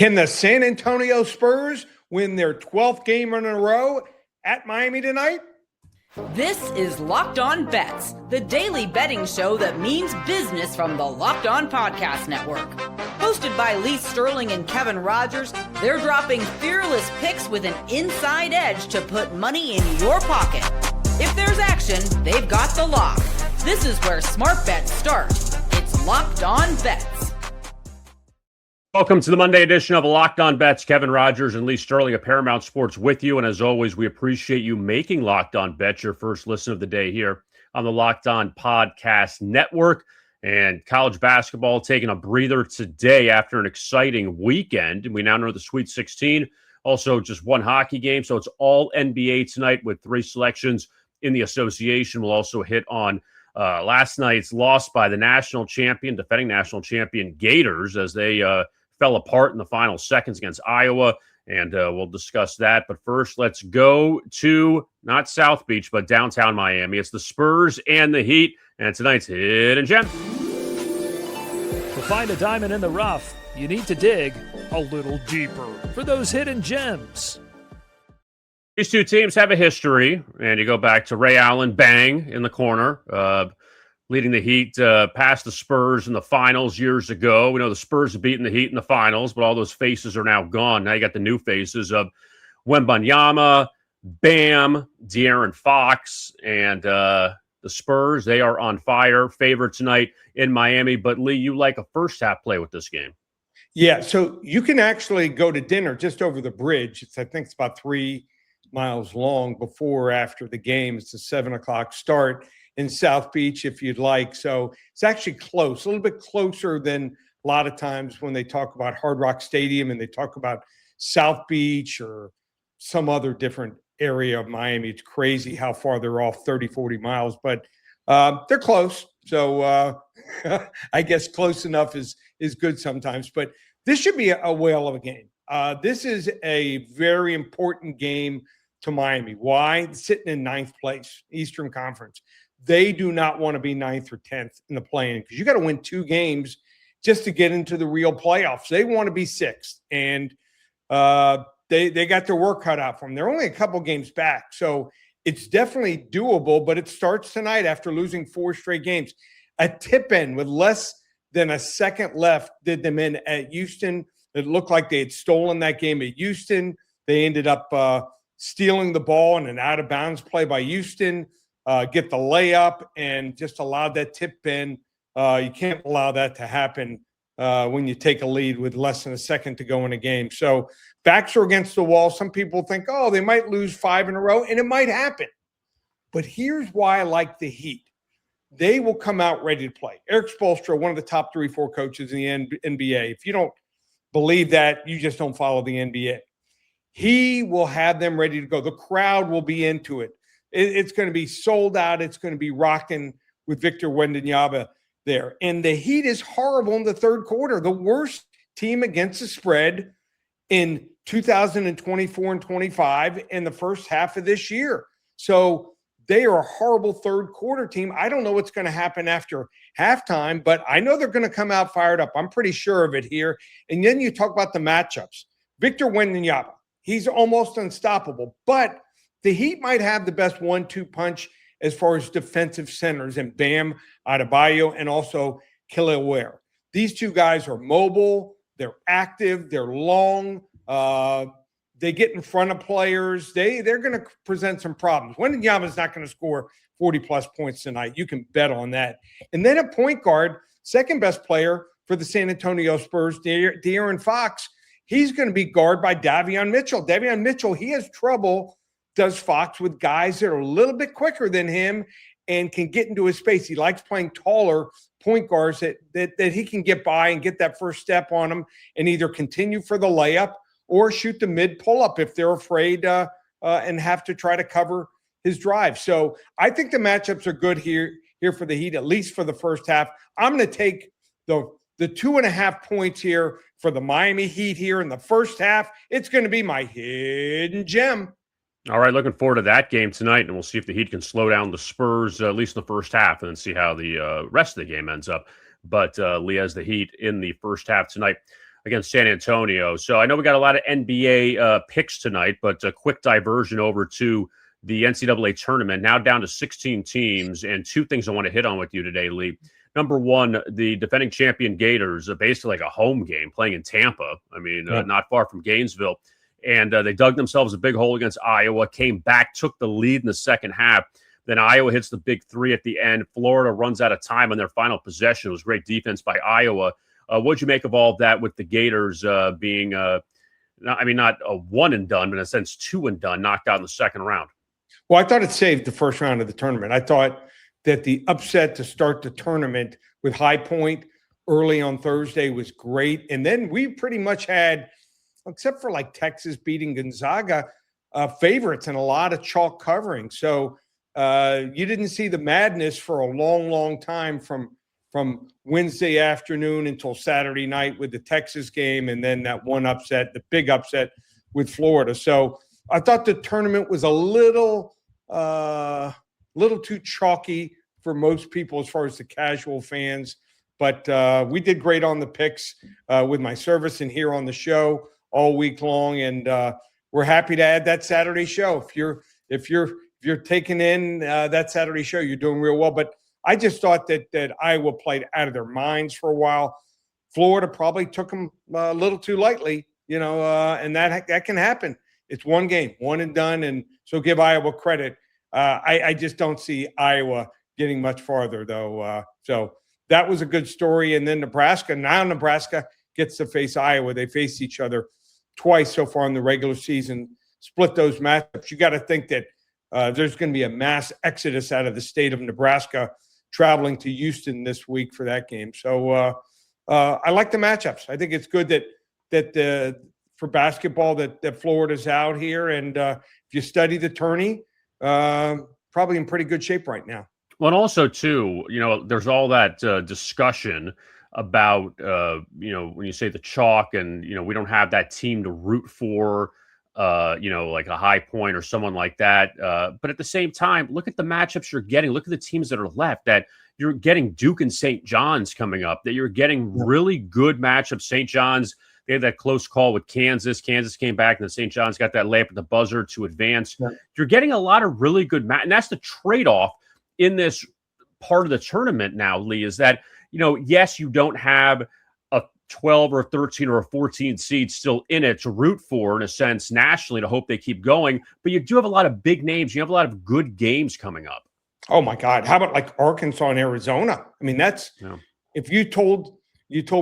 Can the San Antonio Spurs win their 12th game in a row at Miami tonight? This is Locked On Bets, the daily betting show that means business from the Locked On Podcast Network. Hosted by Lee Sterling and Kevin Rogers, they're dropping fearless picks with an inside edge to put money in your pocket. If there's action, they've got the lock. This is where smart bets start. It's Locked On Bets. Welcome to the Monday edition of Locked On Bets. Kevin Rogers and Lee Sterling of Paramount Sports with you. And as always, we appreciate you making Locked On Bets your first listen of the day here on the Locked On Podcast Network. And college basketball taking a breather today after an exciting weekend. And we now know the Sweet 16. Also, just one hockey game. So it's all NBA tonight with three selections in the association. We'll also hit on last night's loss by the defending national champion Gators as they fell apart in the final seconds against Iowa, and we'll discuss that. But first, let's go to not South Beach, but downtown Miami. It's the Spurs and the Heat, and tonight's Hidden Gem. To find a diamond in the rough, you need to dig a little deeper for those hidden gems. These two teams have a history, and you go back to Ray Allen, bang, in the corner, leading the Heat past the Spurs in the finals years ago. We know the Spurs have beaten the Heat in the finals, but all those faces are now gone. Now you got the new faces of Wembanyama, Bam, De'Aaron Fox, and the Spurs. They are on fire. Favorite tonight in Miami. But, Lee, you like a first-half play with this game. Yeah, so you can actually go to dinner just over the bridge. I think it's about 3 miles long before or after the game. It's a 7 o'clock start in South Beach if you'd like. So it's actually close, a little bit closer than a lot of times when they talk about Hard Rock Stadium and they talk about South Beach or some other different area of Miami. It's crazy how far they're off, 30, 40 miles, but they're close. So I guess close enough is good sometimes, but this should be a whale of a game. This is a very important game to Miami. Why? Sitting in ninth place, Eastern Conference. They do not want to be 9th or 10th in the play-in because you got to win 2 games just to get into the real playoffs. They want to be 6th, and they got their work cut out for them. They're only a couple games back, so it's definitely doable, but it starts tonight after losing 4 straight games. A tip-in with less than a second left did them in at Houston. It looked like they had stolen that game at Houston. They ended up stealing the ball in an out-of-bounds play by Houston. Get the layup and just allowed that tip in. You can't allow that to happen when you take a lead with less than a second to go in a game. So backs are against the wall. Some people think, oh, they might lose 5 in a row, and it might happen. But here's why I like the Heat. They will come out ready to play. Eric Spoelstra, one of the top 3-4 coaches in the NBA. If you don't believe that, you just don't follow the NBA. He will have them ready to go. The crowd will be into it. It's going to be sold out. It's going to be rocking with Victor Wembanyama there. And the Heat is horrible in the third quarter. The worst team against the spread in 2024 and 25 in the first half of this year. So they are a horrible third quarter team. I don't know what's going to happen after halftime, but I know they're going to come out fired up. I'm pretty sure of it here. And then you talk about the matchups. Victor Wembanyama, he's almost unstoppable, but the Heat might have the best 1-2 punch as far as defensive centers and Bam Adebayo and also Kelly Ware. These two guys are mobile, they're active, they're long, they get in front of players. They're going to present some problems. Wembanyama's not going to score 40-plus points tonight. You can bet on that. And then a point guard, second best player for the San Antonio Spurs, De'Aaron Fox, he's going to be guarded by Davion Mitchell. Davion Mitchell, he has trouble, does Fox, with guys that are a little bit quicker than him and can get into his space. He likes playing taller point guards that he can get by and get that first step on them and either continue for the layup or shoot the mid pull-up if they're afraid and have to try to cover his drive. So I think the matchups are good here for the Heat, at least for the first half. I'm going to take the 2.5 points here for the Miami Heat here in the first half. It's going to be my hidden gem. All right, looking forward to that game tonight, and we'll see if the Heat can slow down the Spurs, at least in the first half, and then see how the rest of the game ends up. But Lee has the Heat in the first half tonight. against San Antonio. So I know we got a lot of NBA picks tonight, but a quick diversion over to the NCAA tournament, now down to 16 teams, and two things I want to hit on with you today, Lee. Number one, the defending champion Gators, basically like a home game, playing in Tampa. I mean, not far from Gainesville. And they dug themselves a big hole against Iowa, came back, took the lead in the second half. Then Iowa hits the big three at the end. Florida runs out of time on their final possession. It was great defense by Iowa. What'd you make of all of that with the Gators being, not a one and done, but in a sense, two and done, knocked out in the second round? Well, I thought it saved the first round of the tournament. I thought that the upset to start the tournament with High Point early on Thursday was great. And then we pretty much had, except for like Texas beating Gonzaga, favorites and a lot of chalk covering. So you didn't see the madness for a long, long time from Wednesday afternoon until Saturday night with the Texas game, and then that one upset, the big upset with Florida. So I thought the tournament was a little too chalky for most people as far as the casual fans. But we did great on the picks with my service and here on the show all week long, and we're happy to add that Saturday show. If you're taking in that Saturday show, you're doing real well. But I just thought that Iowa played out of their minds for a while. Florida probably took them a little too lightly, and that can happen. It's one game, one and done, and so give Iowa credit. I just don't see Iowa getting much farther, though. So that was a good story. And then Nebraska gets to face Iowa. They faced each other twice so far in the regular season, split those matchups. You got to think that there's going to be a mass exodus out of the state of Nebraska traveling to Houston this week for that game. So I like the matchups. I think it's good that for basketball that Florida's out here. And if you study the tourney, probably in pretty good shape right now. Well, and also, too, there's all that discussion about, when you say the chalk and, we don't have that team to root for, like a High Point or someone like that. But at the same time, look at the matchups you're getting. Look at the teams that are left, that you're getting Duke and St. John's coming up, that you're getting really good matchups. St. John's, they had that close call with Kansas. Kansas came back, and then St. John's got that layup at the buzzer to advance. Yeah. You're getting a lot of really good matches, and that's the trade-off in this part of the tournament now, Lee, is that, yes, you don't have a 12 or 13 or a 14 seed still in it to root for, in a sense, nationally, to hope they keep going, but you do have a lot of big names. You have a lot of good games coming up. Oh, my God. How about like Arkansas and Arizona? I mean, if you told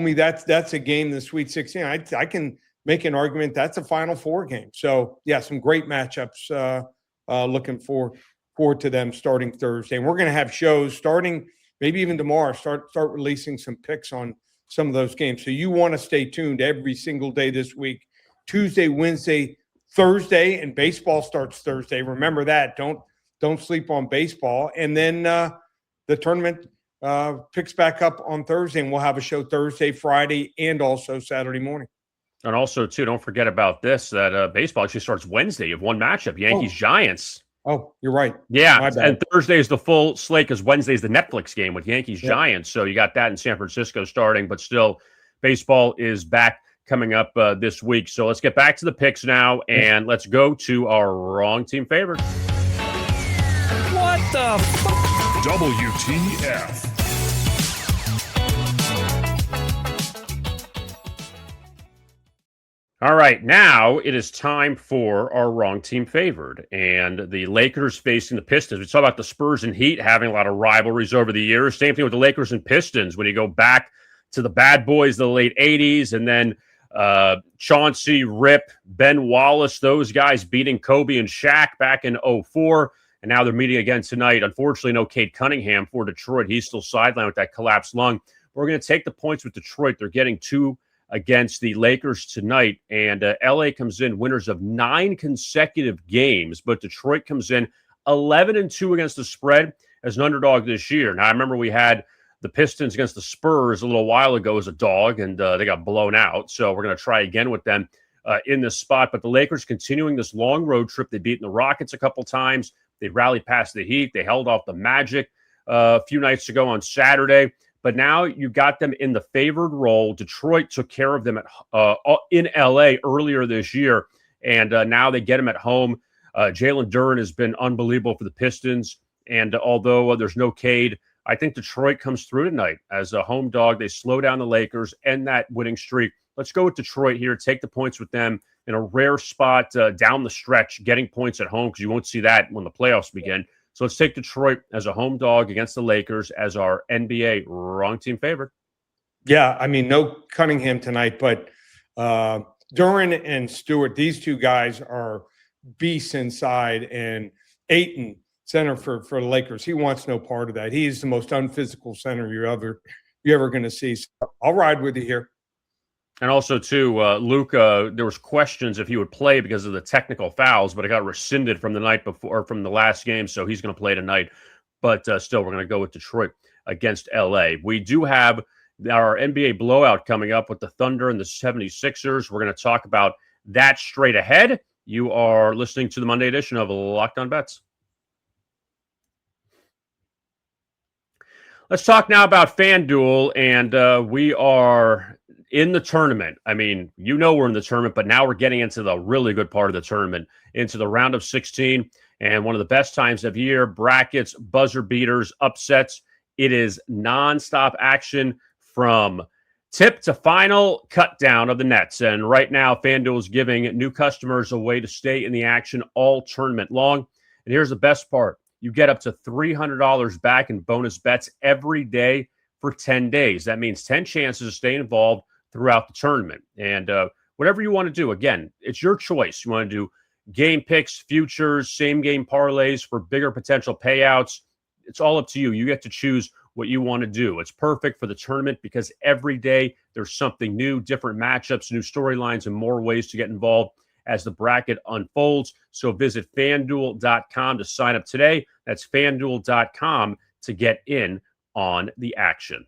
me that's a game in the Sweet 16, I can make an argument that's a Final Four game. So, yeah, some great matchups. Looking forward to them starting Thursday. And we're going to have shows starting maybe even tomorrow, start releasing some picks on some of those games. So you want to stay tuned every single day this week, Tuesday, Wednesday, Thursday, and baseball starts Thursday. Remember that. Don't sleep on baseball. And then the tournament picks back up on Thursday, and we'll have a show Thursday, Friday, and also Saturday morning. And also, too, don't forget about this, that baseball actually starts Wednesday. You have one matchup, Yankees-Giants. Oh, you're right. Yeah, and Thursday is the full slate because Wednesday is the Netflix game with Yankees-Giants. So you got that in San Francisco starting, but still, baseball is back coming up this week. So let's get back to the picks now, and let's go to our wrong team favorite. What the WTF. All right, now it is time for our wrong team favored, and the Lakers facing the Pistons. We talk about the Spurs and Heat having a lot of rivalries over the years. Same thing with the Lakers and Pistons when you go back to the bad boys of the late 80s, and then Chauncey, Rip, Ben Wallace, those guys beating Kobe and Shaq back in 2004, and now they're meeting again tonight. Unfortunately, no Cade Cunningham for Detroit. He's still sidelined with that collapsed lung. We're going to take the points with Detroit. They're getting 2 against the Lakers tonight, and LA comes in winners of 9 consecutive games, but Detroit comes in 11-2 against the spread as an underdog this year. Now, I remember we had the Pistons against the Spurs a little while ago as a dog, and they got blown out, so we're going to try again with them in this spot. But the Lakers continuing this long road trip. They've beaten the Rockets a couple times. They rallied past the Heat. They held off the Magic a few nights ago on Saturday. But now you got them in the favored role. Detroit took care of them in LA earlier this year, and now they get them at home. Jalen Duren has been unbelievable for the Pistons, and although there's no Cade, I think Detroit comes through tonight as a home dog. They slow down the Lakers, end that winning streak. Let's go with Detroit here. Take the points with them in a rare spot down the stretch, getting points at home because you won't see that when the playoffs begin. So let's take Detroit as a home dog against the Lakers as our NBA wrong team favorite. Yeah, I mean, no Cunningham tonight, but Duren and Stewart, these two guys are beasts inside, and Ayton, center for the Lakers, he wants no part of that. He's the most unphysical center you're ever going to see. So I'll ride with you here. And also, too, Luka, there was questions if he would play because of the technical fouls, but it got rescinded from the night before, from the last game, so he's going to play tonight. But still, we're going to go with Detroit against LA. We do have our NBA blowout coming up with the Thunder and the 76ers. We're going to talk about that straight ahead. You are listening to the Monday edition of Locked On Bets. Let's talk now about FanDuel, and we are in the tournament. I mean, we're in the tournament, but now we're getting into the really good part of the tournament, into the round of 16, and one of the best times of year, brackets, buzzer beaters, upsets. It is nonstop action from tip to final cut down of the nets. And right now, FanDuel is giving new customers a way to stay in the action all tournament long. And here's the best part. You get up to $300 back in bonus bets every day for 10 days. That means 10 chances to stay involved throughout the tournament. And whatever you want to do, again, it's your choice. You want to do game picks, futures, same game parlays for bigger potential payouts. It's all up to you. You get to choose what you want to do. It's perfect for the tournament because every day there's something new, different matchups, new storylines, and more ways to get involved as the bracket unfolds. So visit FanDuel.com to sign up today. That's FanDuel.com to get in on the action.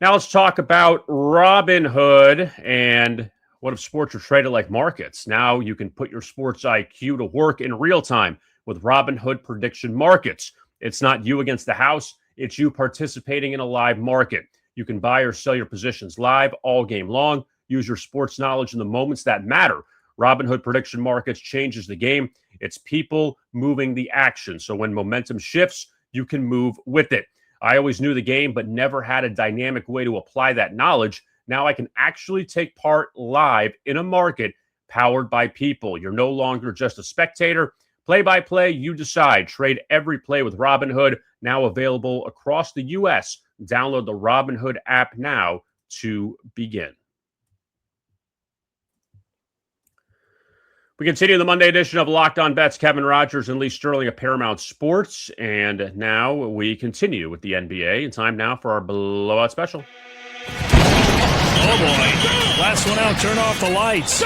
Now let's talk about Robinhood and what if sports are traded like markets. Now you can put your sports IQ to work in real time with Robinhood prediction markets. It's not you against the house. It's you participating in a live market. You can buy or sell your positions live all game long. Use your sports knowledge in the moments that matter. Robinhood prediction markets changes the game. It's people moving the action. So when momentum shifts, you can move with it. I always knew the game, but never had a dynamic way to apply that knowledge. Now I can actually take part live in a market powered by people. You're no longer just a spectator. Play-by-play, you decide. Trade every play with Robinhood, now available across the U.S. Download the Robinhood app now to begin. We continue the Monday edition of Locked On Bets. Kevin Rogers and Lee Sterling of Paramount Sports. And now we continue with the NBA. And time now for our blowout special. Oh, boy. Last one out, turn off the lights.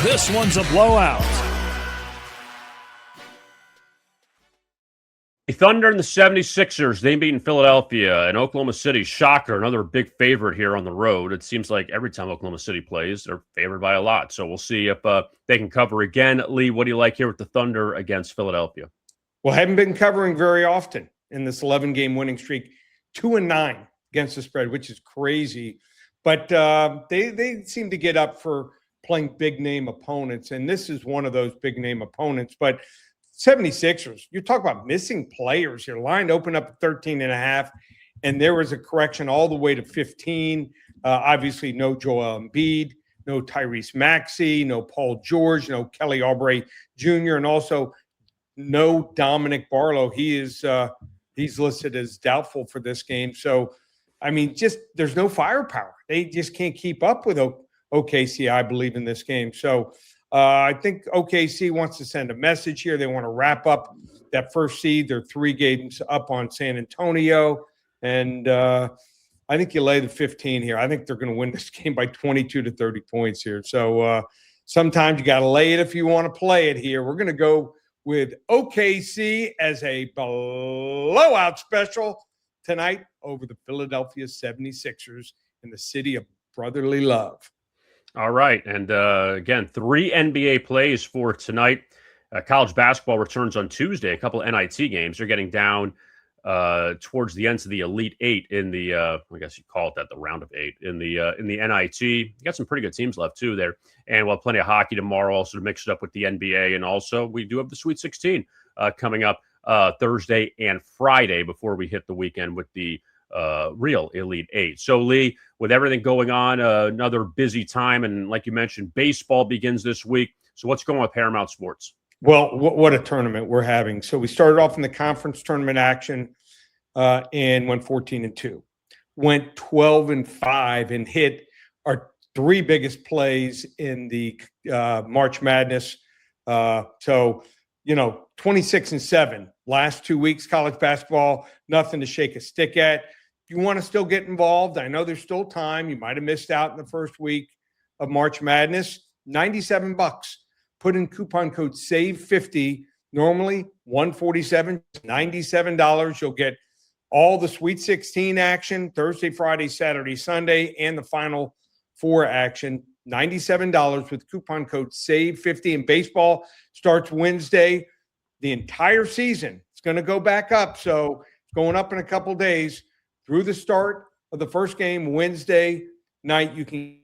This one's a blowout. The Thunder and the 76ers, they beat in Philadelphia and Oklahoma City. Shocker, another big favorite here on the road. It seems like every time Oklahoma City plays, they're favored by a lot. So we'll see if they can cover again. Lee, what do you like here with the Thunder against Philadelphia? Well, haven't been covering very often in this 11-game winning streak. 2-9 against the spread, which is crazy. But they seem to get up for playing big-name opponents, and this is one of those big-name opponents. But 76ers, you talk about missing players here. Line opened up at 13.5, and there was a correction all the way to 15. Obviously, no Joel Embiid, no Tyrese Maxey, no Paul George, no Kelly Oubre Jr., and also no Dominic Barlow. He's listed as doubtful for this game. So, I mean, just there's no firepower. They just can't keep up with OKC, I believe, in this game. So, I think OKC wants to send a message here. They want to wrap up that first seed. They're 3 games up on San Antonio. And I think you lay the 15 here. I think they're going to win this game by 22 to 30 points here. So sometimes you got to lay it if you want to play it here. We're going to go with OKC as a blowout special tonight over the Philadelphia 76ers in the city of brotherly love. All right. And again, 3 NBA plays for tonight. College basketball returns on Tuesday, a couple of NIT games. They're getting down towards the ends of the Elite Eight in the, I guess you call it that, the round of 8 in the NIT. You got some pretty good teams left too there, and we'll have plenty of hockey tomorrow also to mix it up with the NBA, and also we do have the Sweet 16 coming up Thursday and Friday before we hit the weekend with the real Elite Eight. So Lee, with everything going on, another busy time, and like you mentioned, baseball begins this week. So what's going on with Paramount Sports? Well, what a tournament we're having. So we started off in the conference tournament action and went 14-2, went 12-5, and hit our 3 biggest plays in the March Madness. So, 26-7 last 2 weeks, college basketball, nothing to shake a stick at. If you want to still get involved, I know there's still time. You might have missed out in the first week of March Madness. $97. Put in coupon code SAVE50, normally $147, $97. You'll get all the Sweet 16 action, Thursday, Friday, Saturday, Sunday, and the Final Four action, $97 with coupon code SAVE50. And baseball starts Wednesday. The entire season, it's going to go back up. So it's going up in a couple days. Through the start of the first game, Wednesday night, you can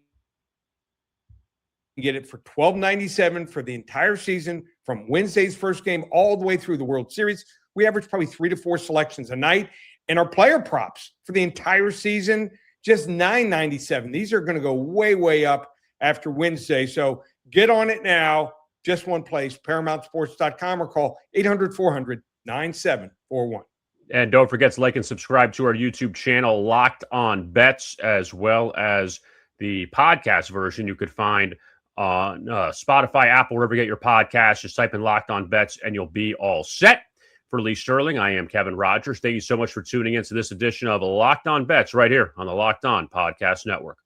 get it for $12.97 for the entire season, from Wednesday's first game all the way through the World Series. We average probably 3 to 4 selections a night. And our player props for the entire season, just $9.97. These are going to go way, way up after Wednesday. So get on it now. Just one place, ParamountSports.com, or call 800-400-9741. And don't forget to like and subscribe to our YouTube channel, Locked On Bets, as well as the podcast version you could find on Spotify, Apple, wherever you get your podcast. Just type in Locked On Bets and you'll be all set. For Lee Sterling, I am Kevin Rogers. Thank you so much for tuning in to this edition of Locked On Bets right here on the Locked On Podcast Network.